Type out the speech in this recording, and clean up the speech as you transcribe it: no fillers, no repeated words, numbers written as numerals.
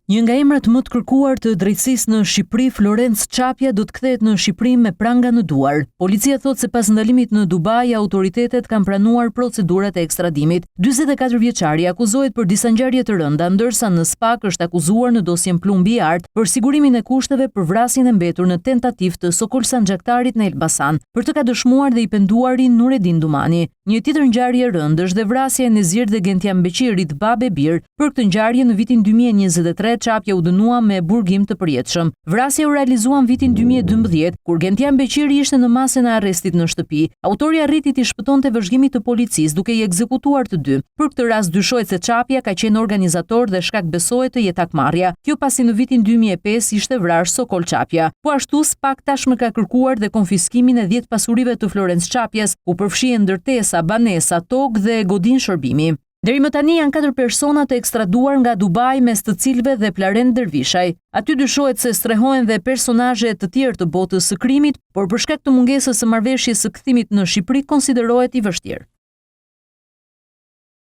Një nga emrat më të kërkuar të drejtësisë në Shqipëri, Florenc Çapja, do të kthehet në Shqipëri me pranga në duar. Policia thot se pas ndalimit në Dubai, autoritetet kanë pranuar procedurat e ekstradimit. 44 vjeçari akuzohet për disa ngjarje të rënda, ndërsa në SPAK është akuzuar në dosjen Plumbi Art për sigurimin e kushteve për vrasjen e mbetur në tentativë të Sokol Sanxhaktarit në Elbasan. Për të ka dëshmuar dhe i penduarin Nuredin Dumani. Një tjetër ngjarje e rëndë është dhe vrasja e Nezir dhe Gentian Beqirit Babe Bir. Për këtë ngjarje në vitin 2023 Çapja u dënua me burgim të përjetshëm. Vrasja u realizua në vitin 2012, kur Gentian Beqiri ishte në masën e arrestit në shtëpi. Autori arriti t'i shpëtonte vëzhgimit të policisë duke i ekzekutuar të dy. Për këtë rast dyshohet se Çapja ka qenë organizator dhe shkak besohet të jetë hakmarrja. Kjo pasi në vitin 2005 ishte vrarë Sokol Çapja. Po ashtu SPAK tashmë ka kërkuar dhe konfiskimin e 10 pasurive të Florenc Çapjas, ku përfshihen ndërtesa, banesa, tokë dhe godin shërbimi. Deri më tani janë 4 persona të ekstraduar nga Dubai, mes të cilëve dhe Plaren Dervishaj. Aty dyshohet se strehohen dhe personazhe të tjerë të botës së krimit, por për shkak të mungesës së marrëveshjes së kthimit në Shqipëri konsiderohet i vështirë.